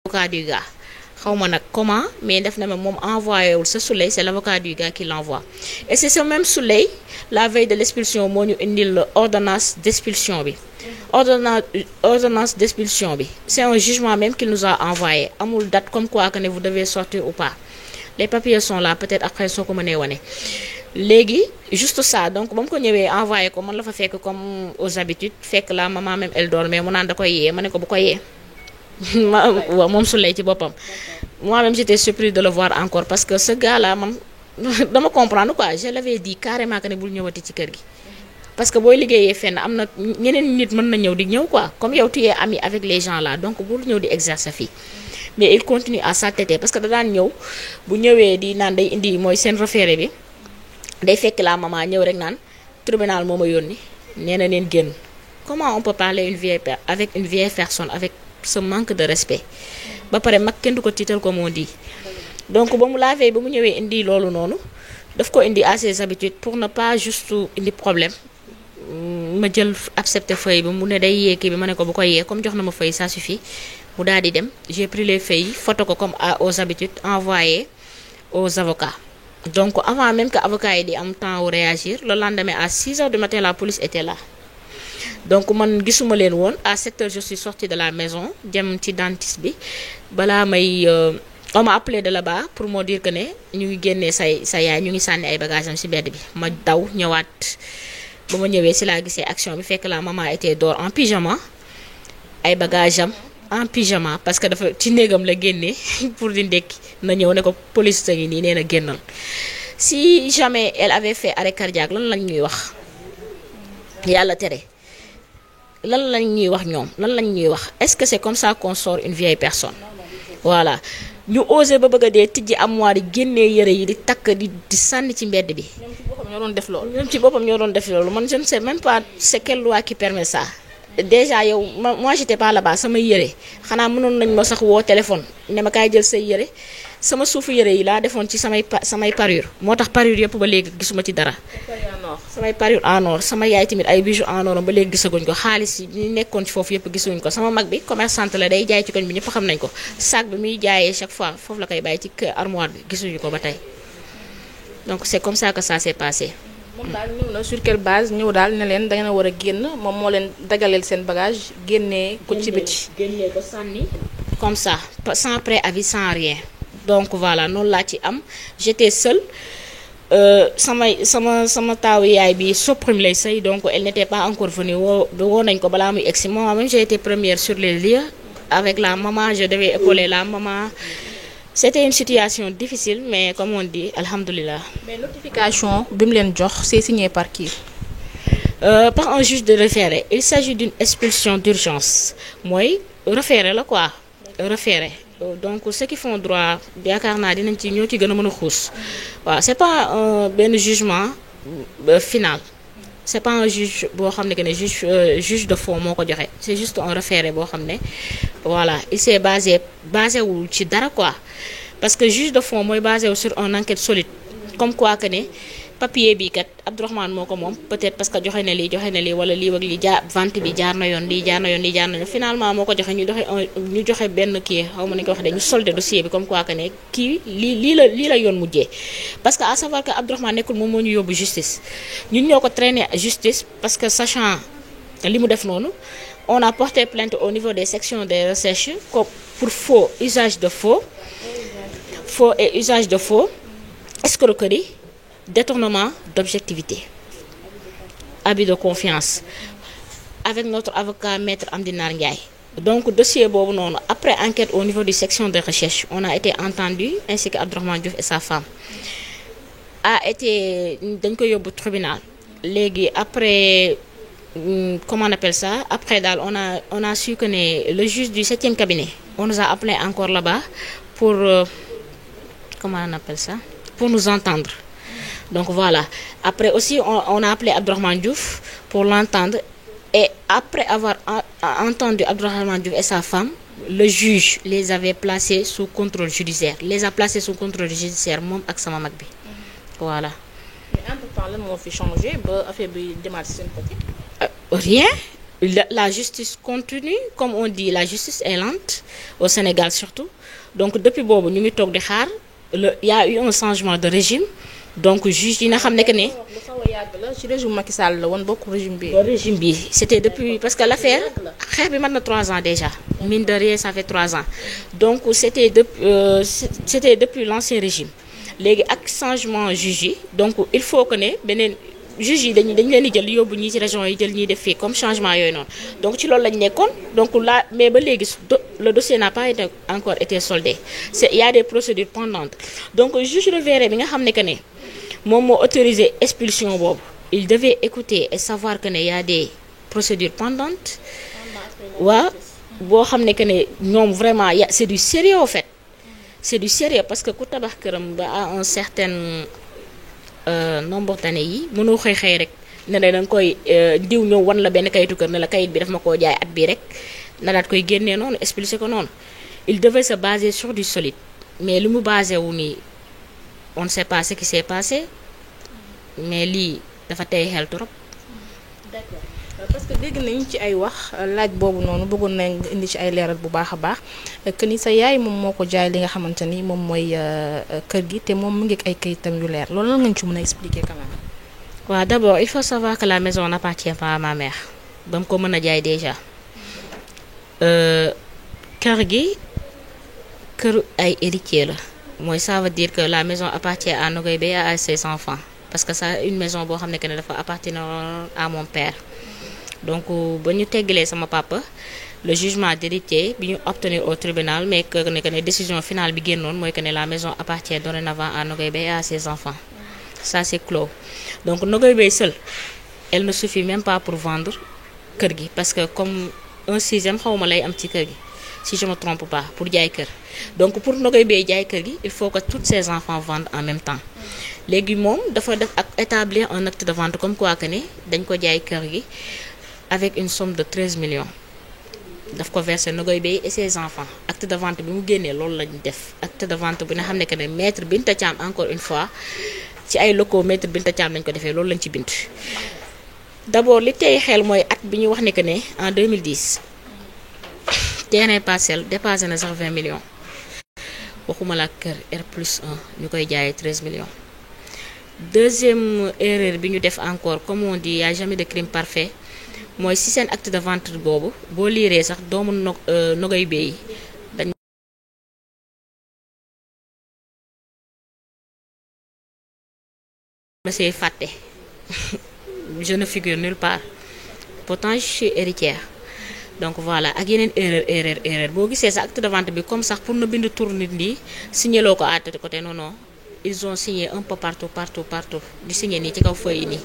avocat du gars xaw ma nag comment mais def na ma moom envoyé wul sa Souley c'est l'avocat du gars qui l'envoie et c'est ce même Souley la veille de l'expulsion moo ñu indil ordonnance d'expulsion bi ordonnance d'expulsion bi c'est un jugement même qu'il nous a envoyé amul date comme quoi que ne vous devez sortir ou pas les papiers sont là peut-être après soo ko mënee wane léegi juste ça donc ba mu ko ñëwee envoyé ko man la fa fekk comme aux habitudes fekk la maman même elle dormait mu naan da koy yee ma ne ko bu ko yee waaw moom Souley ci boppam moi-même j'étais surprise de le voir encore parce que ce gars là man dama comprendre quoi je l'avais dit carrément que ne bul ñëwati ci kër gi parce que booy liggéeyee fenn am na ñeneen nit mën na ñëw di ñëw quoi comme yow tu es ami avec les gens là donc bul ñëw di exercer fii mais il continue à s'entêter parce que da daan ñëw bu ñëwee di naan day indi mooy seen référé bi day fekk la maman ñëw rek naan tribunal moo ma yónni nee na leen génn comment on peut parler avec une vieille personne avec ce manque de respect ba pare mag kenn du ko tiital comme on dit donc ba mu laavee ba mu ñëwee indi loolu noonu daf ko indi à ses habitudes pour ne pas juste indi problème ma jël accepté feuille bi mu ne day yee kii bi ma ne ko bu ko yee comme jox na ma feuille ça suffit mu daal di dem j'ai pris les feuilles photo ko comme aux habitudes envoyé aux avocats donc avant même que avocats yi di am temps wu réagir le lendemain à 6 heures du matin la police était là donc man gisuma leen woon à 7 heures je suis sortie de la maison dem ci dentiste bi balaa may on m'a appelé de là-bas pour me dire que ne ñu ngi génnee sa yaay ñu ngi sànni ay bagages am ci bedd bi ma daw ñëwaat ba ma ñëwee ci laa gisee action bi fekk la maman était dehors en pyjama ay bagages am en pyjama parce que dafa ci néegam la génnee pour di ndekki na ñëw ne ko police ta ngi nii nee na génnal si jamais elle avait fait arrêt cardiaque lan lañ ñuy wax yàlla tere lan lañ ñuy wax ñoom lan lañ ñuy wax est-ce que c'est comme ça qu'on sort une vieille personne voilà ñu osé ba bëgg a dee tijji armoire yi génnee yëre yi di takk di sànni ci mbedd bi. ñoom ci boppam ñoo doon def loolu. ñoom ci boppam ñoo doon def loolu man je ne sais même pas c'est quelle loi qui permet ça. déjà yow moi j'étais pas là-bas samay yëre xanaa mënoon nañ ma sax woo téléphone ne ma kaay jël say yëre sama suufu yëre yi laa defoon ci samay parure moo tax parure yëpp ba léegi gisuma ci dara. samay parure en or sama yaay tamit ay bijoux en or ba léegi gisaguñ ko xaalis yi ñu nekkoon ci foofu yëpp gisuñ ko sama mag bi commerçante la day jaay ci koñ bi ñëpp xam nañ ko sac bi muy jaayee chaque fois foofu la koy bàyyi ci armoire bi gisuñu ko ba tey donc c'est comme ça que ça s'est passé. moom daal ñëw na sur quelle base ñëw daal ne leen da ngeen a war a génn moom moo leen dagaleel seen bagage génnee ko ci biti. génnee ko sànni comme ça sans préavis sans rien donc voilà noonu laa ci am j'étais seule sama taawu yaay bi Soprim lay sëy donc elle n'était pas encore venue woo nañ ko balaa muy egsi moi même j'ai été première sur les lieux avec la maman je devais épauler la maman. C'était une situation difficile mais comme on dit alhamdoulilah. Mais notification bi mu leen jox c'est signé par qui? Par un juge de référé. Il s'agit d'une expulsion d'urgence mooy référé la quoi référé donc ceux qui font droit yaakaar naa dinañ ci ñoo ci gën a mën a xuus waaw c'est pas benn jugement final. C'est pas un juge boo xam ne que ne juge de fond moo ko joxe c'est juste un référé boo xam ne voilà il s'est basé wul ci dara quoi parce que juge de fond mooy basé wu sur une enquête solide comme quoi que ne papier bi kat Abdourahmane moo ko moom peut-être parce que joxe na lii wala lii ak lii vente bi jaar na yoon lii jaar na yoon finalement moo ko joxe ñu joxe benn kii xaw ma nañu ko wax de ñu soldé dossier bi comme quoi que ne kii lii la yoon mujjee parce que à savoir que Abdourahmane nekkul moom moo ñu yóbbu justice ñun ñoo ko traîner justice parce que sachant li mu def noonu on a porté plainte au niveau des sections de recherche pour faux et usage de faux escroquerie détournement d'objectivité, abus de confiance avec notre avocat maître Amdinar Ndiaye. Donc dossier boobu noonu après enquête au niveau du section de recherche on a été entendu ainsi que Abdourahmane Diouf et sa femme dañ ko yóbbu tribunal léegi après comment on appelle ça après daal on a su que ne le juge du 7e cabinet on nous a appelé encore là-bas pour comment on appelle ça pour nous entendre. Donc voilà. Après aussi, on a appelé Abdourahmane Diouf pour l'entendre. Et après avoir entendu Abdourahmane Diouf et sa femme, le juge les avait placés sous contrôle judiciaire. Moom ak sama mag bi. Voilà. Mais entre-temps, lan moo fi changé ba affaire bi démarré seen côté? Rien. La justice continue, comme on dit, la justice est lente au Sénégal surtout. Donc depuis boobu ñu ngi toog di xaar il y a eu un changement de régime. Donc juge yi nga xam ne que ne. lu xaw a yàgg la ci régime Macky Sall la woon bokk régime bi. Régime bi c'était depuis parce que l'affaire xeex bi mat na 3 ans déjà. Mine de rien ça fait 3 ans. Donc c'était depuis l'ancien régime. Léegi ak changement juge yi donc il faut que ne beneen juge yi dañ leen di jël yóbbu ñii ci région yi jël ñii def fii comme changement yooyu noonu donc ci loolu lañ nekkoon donc là mais ba léegi le dossier n'a pas encore été soldé il y a des procédures pendantes donc juge Révéré bi nga xam ne que ne moom moo autorisé expulsion boobu il devait écouter et savoir que ne y a des procédures pendantes waaw boo xam ne que ne ñoom vraiment c'est du sérieux en fait c'est du sérieux parce que ku tabax këram ba à un certain nombre d'années yi mënoo xëy rek ne da nga koy diw ñëw wan la benn kayitu kër ne la kayit bi daf ma koo jaay at bii rek na daat koy génnee noonu expliquer ko noonu il devait se baser sur du solide mais li mu basé wu nii on ne sait pas ce qui s'est passé mais lii dafa tey xel trop. D'accord. Parce que dégg nañu ci ay wax laaj boobu noonu bëggoon nañ nga indi ci ay leeral bu baax a baax que ni sa yaay moom moo ko jaay li nga xamante ni moom mooy kër gi te moom mu ngi ay kayitam yu leer loolu lan nga ñu ci mën a expliquer quand même. waaw d'abord il faut savoir que la maison n'appartient pas à ma mère ba mu ko mën a jaay déjà kër gi kër ay héritier la mooy ça veut dire que la maison appartient à Nogaye Beye et à ses enfants parce que ça une maison boo xam ne que ne dafa appartenir à mon père. Donc ba ñu teggalee sama papa le jugement d'héritier bi ñu obtenir au tribunal mais que ne décision finale bi génnoon mooy que ne la maison appartient dorénavant à Nogaye Beye et à ses enfants ça c'est clos donc Nogaye Beye seule elle ne suffit même pas pour vendre kër gi parce que comme un sixième xawma lay am ci kër gi si je me trompe pas pour jaay kër donc pour Nogaye Beye jaay kër gi il faut que tous ses enfants vendent en même temps léegi moom dafa def ak établir un acte de vente comme quoi que ne dañ ko jaay kër gi avec une somme de 13 millions daf ko verser Nogaye Beye et ses enfants acte de vente bi mu génnee loolu lañu def acte de vente bi nga xam ne que ne maître Binta Thiam encore une fois ci ay locaux maître Binta Thiam lañ ko defee loolu lañ ci bind. D'abord li tey xel mooy at bi ñu wax ne que ne en 2010 terrain parcelle dépassé na sax 20 millions waxuma la kër R+1 ñu koy jaayee 13 millions. Deuxième erreur bi ñu def encore comme on dit y a jamais de crime parfait. mooy si seen acte de vente boobu boo liiree sax doomu Nogaye Beye dañ ma see fàtte je ne figure nulle part pourtant je suis héritière donc voilà ak yeneen erreur boo gisee sa acte de vente bi comme sax pour na bind tur nit ñi signéloo ko à tel côté non ils ont signé un peu partout di signé nii ci kaw feuille yi nii.